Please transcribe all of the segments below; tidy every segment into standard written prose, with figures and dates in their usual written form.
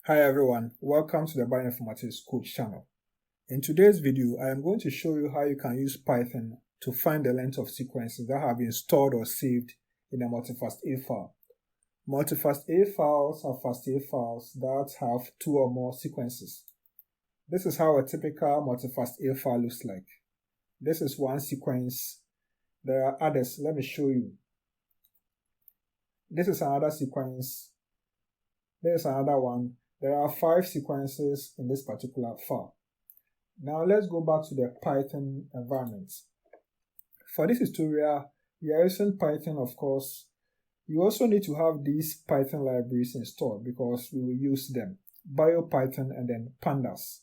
Hi everyone, welcome to the Bioinformatics Coach channel. In today's video, I am going to show you how you can use Python to find the length of sequences that have been stored or saved in a multifasta file. Multifasta files are FASTA files that have two or more sequences. This is how a typical multifasta file looks like. This is one sequence. There are others. Let me show you. This is another sequence. There is another one. There are 5 sequences in this particular file. Now let's go back to the Python environment. For this tutorial, we are using Python, of course. You also need to have these Python libraries installed because we will use them. BioPython and then pandas.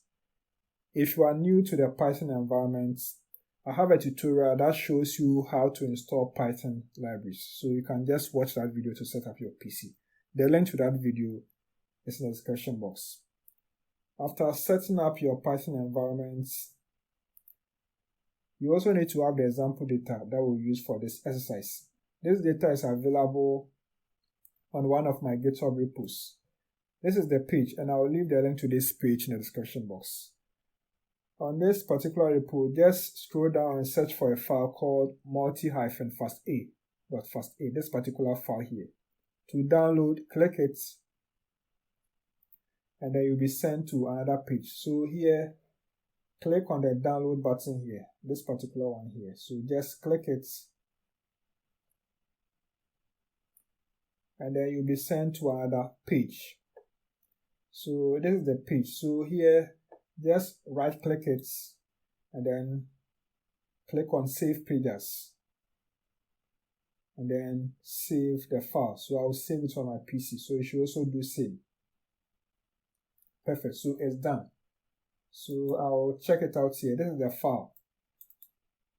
If you are new to the Python environment, I have a tutorial that shows you how to install Python libraries. So you can just watch that video to set up your PC. The link to that video is in the description box. After setting up your Python environment, you also need to have the example data that we'll use for this exercise. This data is available on one of my GitHub repos. This is the page, and I will leave the link to this page in the description box. On this particular repo, just scroll down and search for a file called multifasta.fasta, this particular file here. To download, click it, and then you'll be sent to another page. So here, click on the download button here, this particular one here. So just click it, and then you'll be sent to another page. So this is the page. So here, just right click it, and then click on Save Pages, and then save the file. So I'll save it on my PC. So you should also do same. Perfect. So it's done. So I'll check it out here. This is the file.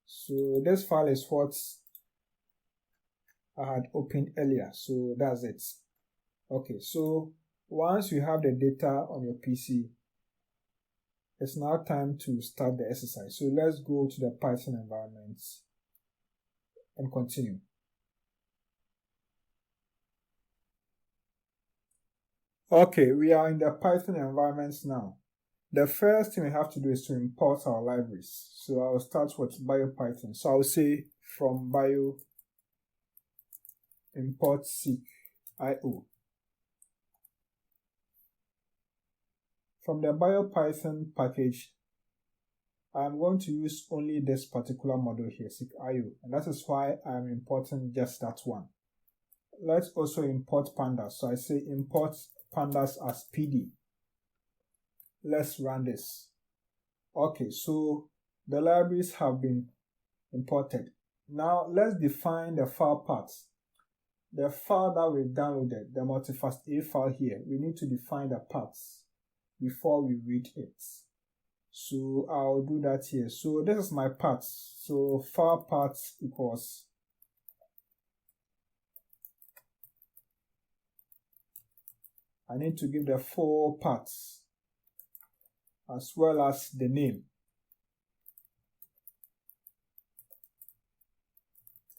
So this file is what I had opened earlier. So that's it. Okay. So once you have the data on your PC, it's now time to start the exercise. So let's go to the Python environment and continue. Okay, we are in the Python environment now. The first thing we have to do is to import our libraries. So I'll start with BioPython. So I'll say from bio import SeqIO. From the BioPython package, I'm going to use only this particular module here, SeqIO, and that is why I'm importing just that one. Let's also import pandas. So I say import pandas as PD. Let's run this. Okay, so the libraries have been imported. Now let's define the file paths. The file that we downloaded, the multifasta file here, we need to define the paths before we read it. So I'll do that here. So this is my path. So file paths equals I need to give the 4 paths as well as the name.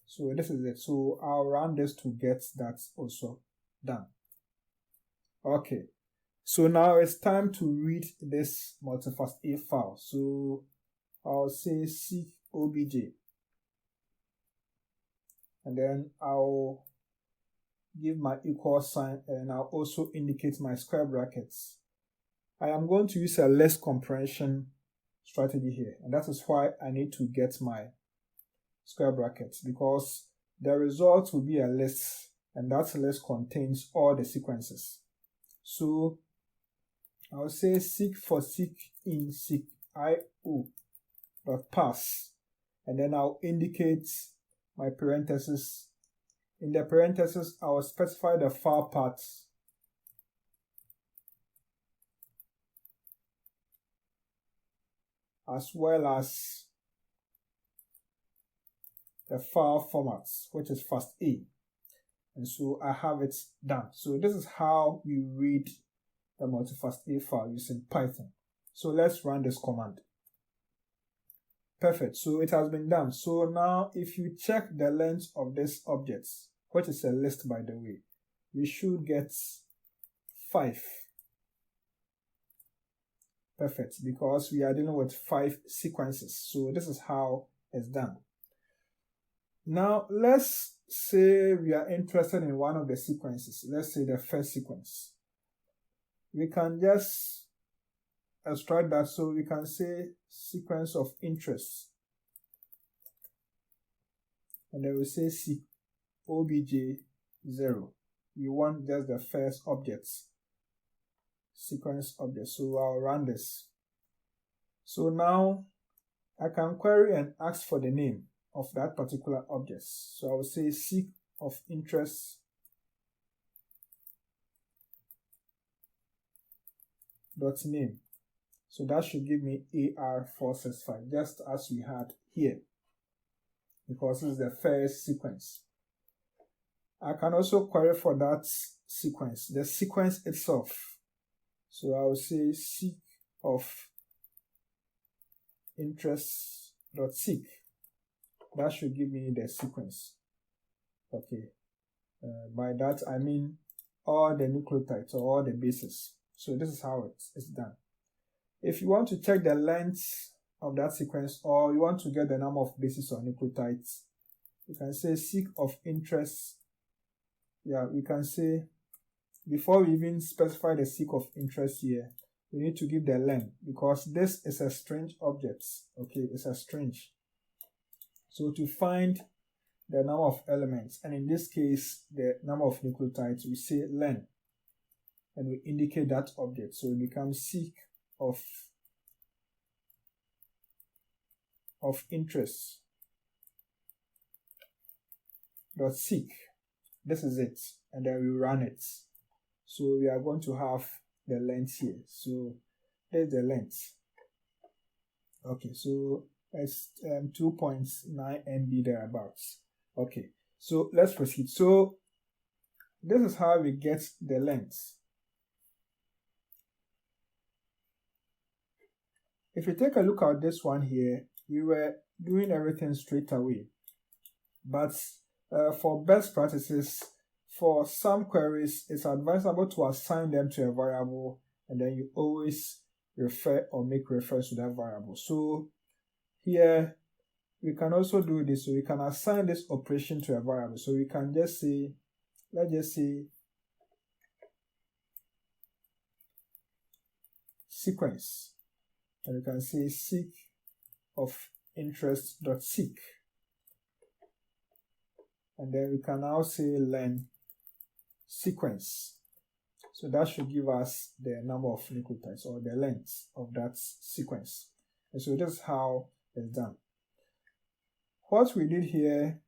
So this is it. So I'll run this to get that also done. Okay. So now it's time to read this multifasta file. So I'll say SeqIO.read, and then I'll give my equal sign, and I'll also indicate my square brackets. I am going to use a list comprehension strategy here, and that is why I need to get my square brackets, because the result will be a list, and that list contains all the sequences. So I'll say seek for seek in SeqIO.parse, and then I'll indicate my parentheses. In the parentheses, I will specify the file paths as well as the file formats, which is FASTA. And so I have it done. So this is how we read the multifasta file using Python. So let's run this command. Perfect. So it has been done. So now if you check the length of this object, which is a list by the way, we should get 5. Perfect, because we are dealing with 5 sequences. So this is how it's done. Now, let's say we are interested in one of the sequences. Let's say the first sequence. We can just extract that, so we can say sequence of interest. And then we say seq obj0. We want just the first objects. Sequence object. So I'll run this. So now I can query and ask for the name of that particular object. So I will say seq of interest dot name. So that should give me AR465, just as we had here, because this is the first sequence. I can also query for that sequence, the sequence itself. So I will say seq of interest.seq. That should give me the sequence. Okay. By that I mean all the nucleotides or all the bases. So this is how it's done. If you want to check the length of that sequence, or you want to get the number of bases or nucleotides, you can say seq of interest. Yeah, we can say, before we even specify the seq of interest here, we need to give the length, because this is a string object. Okay, it's a string. So to find the number of elements, and in this case the number of nucleotides, we say len, and we indicate that object. So it becomes seq of interest dot seq. This is it, and then we run it. So we are going to have the length here. So there's the length. Okay, so it's 2.9 MB thereabouts. Okay, so let's proceed. So this is how we get the length. If you take a look at this one here, we were doing everything straight away. But for best practices, for some queries, it's advisable to assign them to a variable, and then you always refer or make reference to that variable. So here, we can also do this. So we can assign this operation to a variable. So we can just say, let's just say sequence. And we can say seq of interest.seq. And then we can now say len sequence. So that should give us the number of nucleotides, or the length of that sequence. And so this is how it's done. What we did here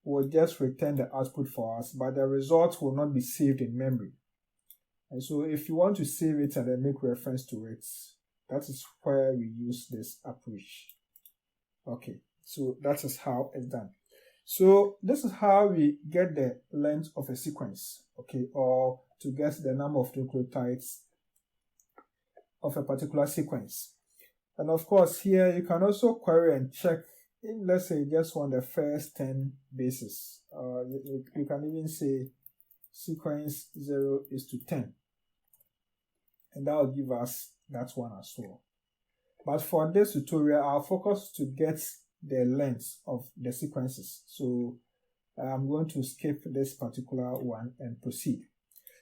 will just return the output for us, but the result will not be saved in memory. And so if you want to save it and then make reference to it, that is where we use this approach. Okay, so that is how it's done. So this is how we get the length of a sequence, okay, or to get the number of nucleotides of a particular sequence. And of course, here you can also query and check, let's say you just want the first 10 bases. You can even say sequence 0 is to 10. And that will give us that one as well. But for this tutorial, our focus is to get the length of the sequences. So I'm going to skip this particular one and proceed.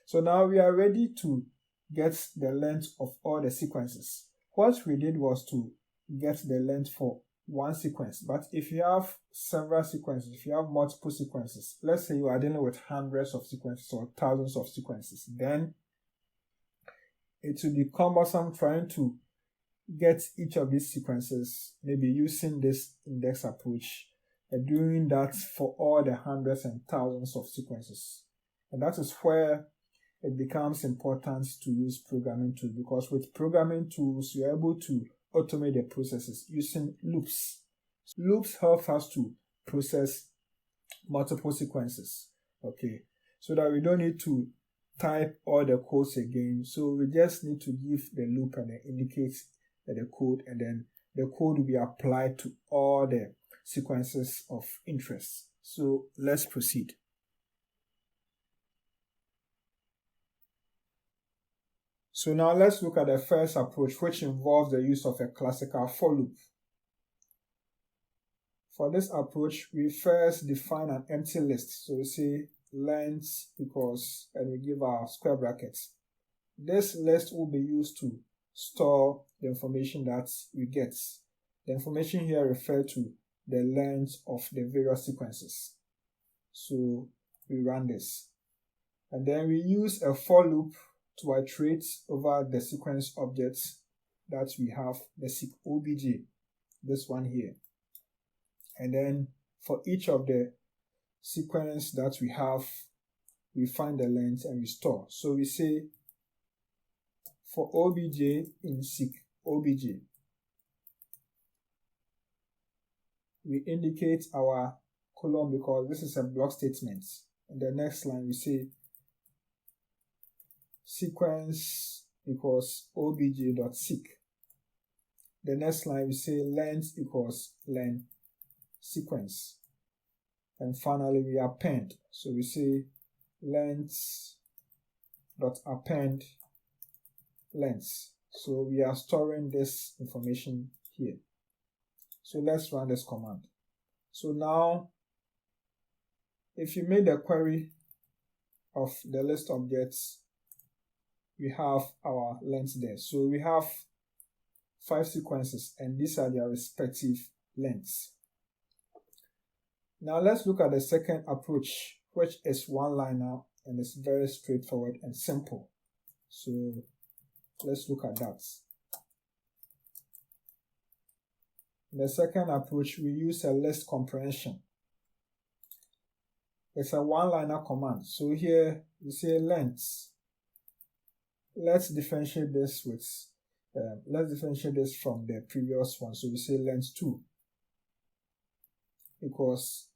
So now we are ready to get the length of all the sequences. What we did was to get the length for one sequence. But if you have several sequences, if you have multiple sequences, let's say you are dealing with hundreds of sequences or thousands of sequences, then it will be cumbersome trying to get each of these sequences, maybe using this index approach, and doing that for all the hundreds and thousands of sequences. And that is where it becomes important to use programming tools, because with programming tools, you're able to automate the processes using loops. Loops help us to process multiple sequences, okay, so that we don't need to type all the codes again. So we just need to give the loop and it indicates the code, and then the code will be applied to all the sequences of interest. So let's proceed. So now let's look at the first approach, which involves the use of a classical for loop. For this approach, we first define an empty list. So we say length equals, and we give our square brackets. This list will be used to store the information that we get. The information here refers to the length of the various sequences. So we run this. And then we use a for loop to iterate over the sequence objects that we have, the SeqIO.obj, this one here. And then for each of the sequence that we have, we find the length and we store. So we say for obj in SeqIO.obj, we indicate our column because this is a block statement. In the next line, we say sequence equals obj.seq. The next line, we say length equals len sequence. And finally, we append. So we say length.append length. So we are storing this information here. So let's run this command. So now, if you make the query of the list objects, we have our length there. So we have 5 sequences, and these are their respective lengths. Now let's look at the second approach, which is one-liner and it's very straightforward and simple. So let's look at that. In the second approach, we use a list comprehension. It's a one-liner command. So here we say length. Let's differentiate this from the previous one. So we say length 2 equals,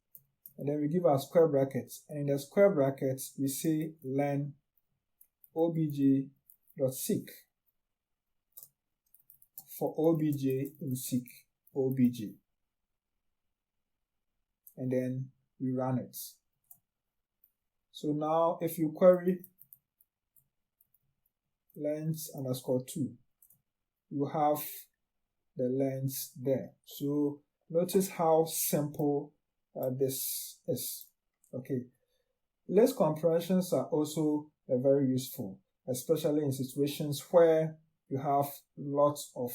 and then we give our square brackets. And in the square brackets, we say len obj.seq for obj in SeqIO.obj. And then we run it. So now if you query length underscore 2, you have the length there. So notice how simple this is. Okay. List comprehensions are also very useful, especially in situations where you have lots of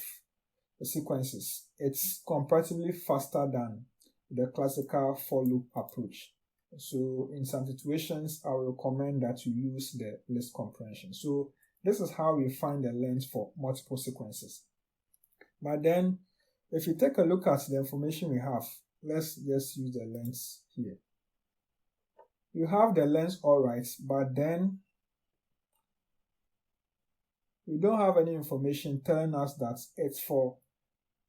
sequences. It's comparatively faster than the classical for loop approach. So in some situations, I will recommend that you use the list comprehension. So this is how we find the length for multiple sequences. But then, if you take a look at the information we have, let's just use the length here. You have the length all right, but then we don't have any information telling us that it's for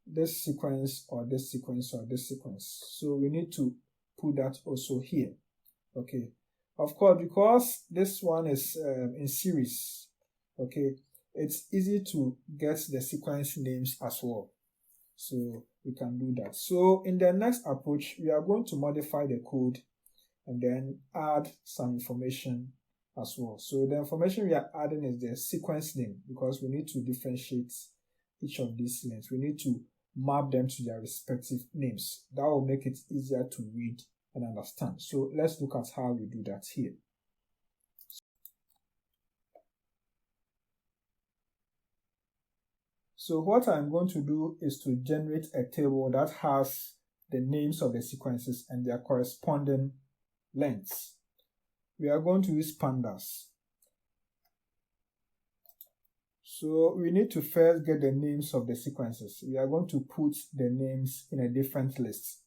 this sequence or this sequence or this sequence. So we need to put that also here. Okay. Of course, because this one is in series, okay, it's easy to get the sequence names as well. So we can do that. So in the next approach, we are going to modify the code and then add some information as well. So the information we are adding is the sequence name, because we need to differentiate each of these lengths. We need to map them to their respective names. That will make it easier to read and understand. So let's look at how we do that here. So what I'm going to do is to generate a table that has the names of the sequences and their corresponding lengths. We are going to use pandas. So we need to first get the names of the sequences. We are going to put the names in a different list.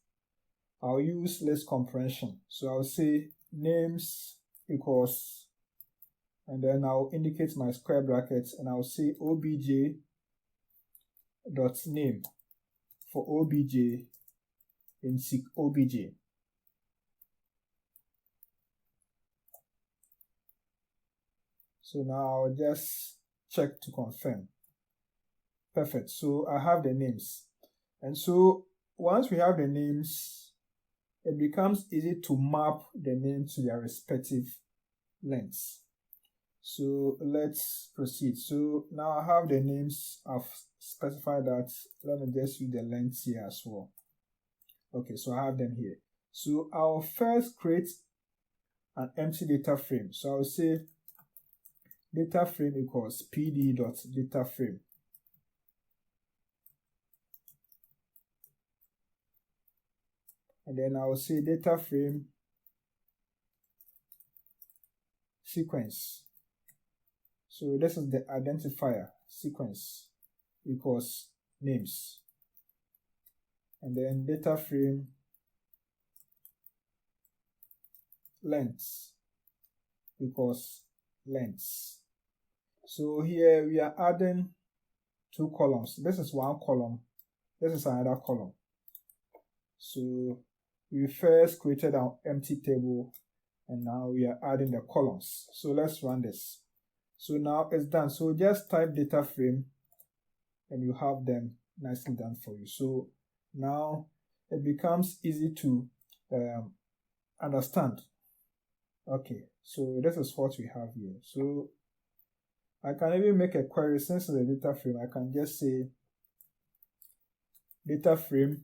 I'll use list comprehension. So I'll say names equals, and then I'll indicate my square brackets, and I'll say obj dot name for obj in SeqIO.obj. So now I'll just check to confirm. Perfect. So I have the names. And so once we have the names, it becomes easy to map the names to their respective lengths. So let's proceed. So now I have the names. I've specified that. Let me just use the length here as well. Okay, so I have them here. So I'll first create an empty data frame. So I'll say data frame equals pd.dataframe. And then I'll say data frame sequence. So this is the identifier sequence equals names. And then data frame length equals lengths. So here we are adding two columns. This is one column. This is another column. So we first created an empty table and now we are adding the columns. So let's run this. So now it's done. So just type data frame and you have them nicely done for you. So now it becomes easy to understand. Okay, so this is what we have here. So I can even make a query. Since it's a data frame, I can just say data frame.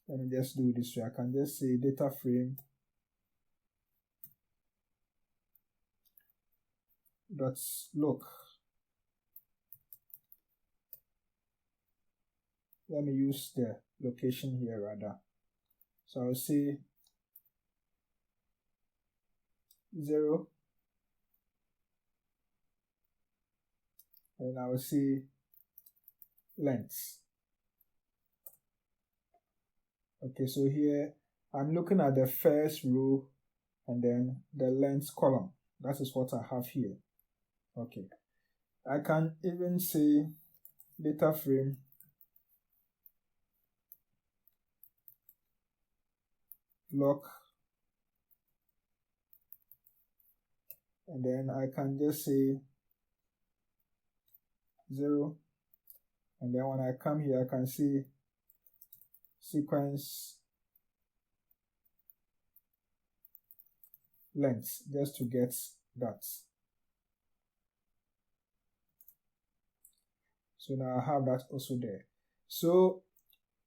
Let me just do it this way. I can just say data frame dot look. Let me use the location here rather. So I'll say 0 and I will say length. Okay, so here I'm looking at the first row and then the length column. That is what I have here. Okay, I can even say data frame block, and then I can just say 0, and then when I come here I can see sequence length just to get that. So now I have that also there. So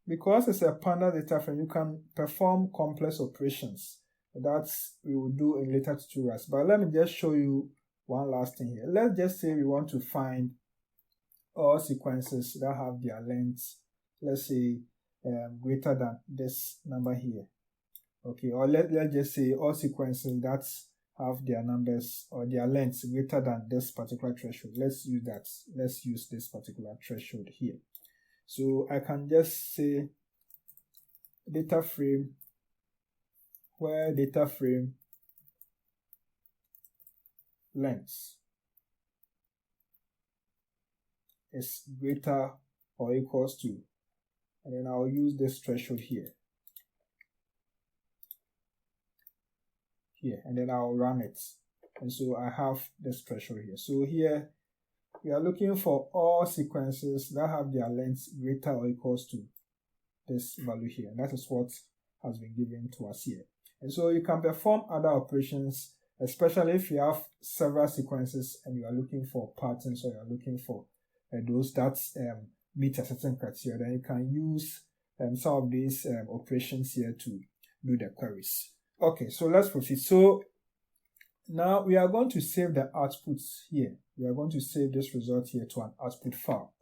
because it's a pandas data frame, you can perform complex operations that we will do in later tutorials. But let me just show you one last thing here. Let's just say we want to find all sequences that have their lengths, let's say greater than this number here. Okay, or let's just say all sequences that have their numbers or their lengths greater than this particular threshold. Let's use that. Let's use this particular threshold here. So I can just say data frame where data frame length is greater or equals to, and then I'll use this threshold here, and then I'll run it. And so I have this threshold here. So here we are looking for all sequences that have their length greater or equals to this value here. And that is what has been given to us here. And so you can perform other operations, especially if you have several sequences and you are looking for patterns or you are looking for those that meet a certain criteria. Then you can use some of these operations here to do the queries. Okay, so let's proceed. So now we are going to save the outputs here. We are going to save this result here to an output file.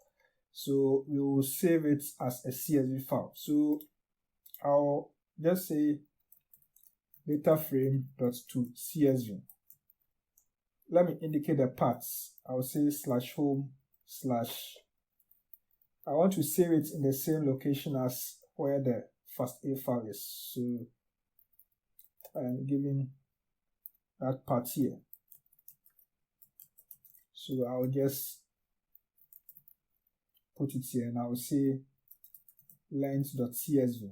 So we will save it as a CSV file. So I'll just say data frame.to.csv. Let me indicate the paths. I'll say /home/ I want to save it in the same location as where the FASTA file is. So I'm giving that part here. So I'll just put it here and I'll say length.csv,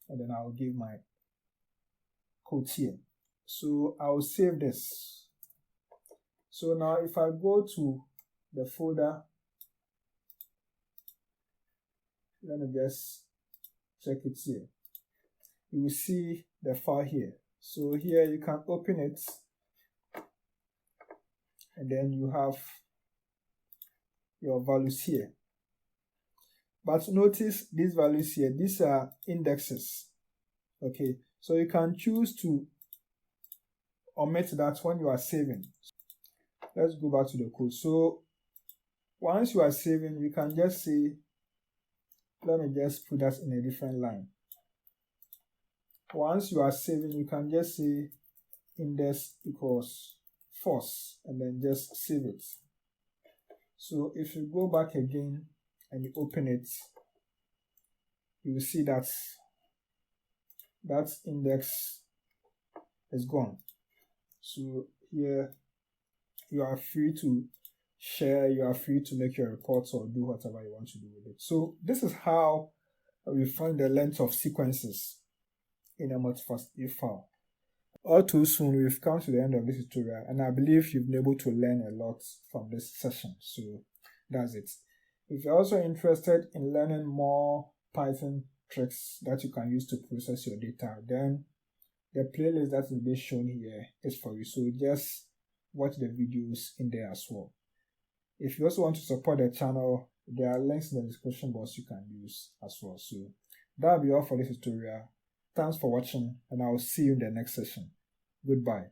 and then I'll give my code here. So I'll save this. So now if I go to the folder, let me just check it here. You will see the file here. So here you can open it, and then you have your values here. But notice these values here, these are indexes. Okay, so you can choose to omit that when you are saving. Let's go back to the code. So once you are saving, you can just say, let me just put that in a different line. Once you are saving, you can just say index equals false and then just save it. So if you go back again and you open it, you will see that that index is gone. So here you are free to share, you are free to make your reports or do whatever you want to do with it. So this is how we find the length of sequences in a multifasta file. All too soon, we've come to the end of this tutorial, and I believe you've been able to learn a lot from this session. So that's it. If you're also interested in learning more Python tricks that you can use to process your data, then the playlist that will be shown here is for you. So just watch the videos in there as well. If you also want to support the channel, there are links in the description box you can use as well. So that'll be all for this tutorial. Thanks for watching, and I will see you in the next session. Goodbye.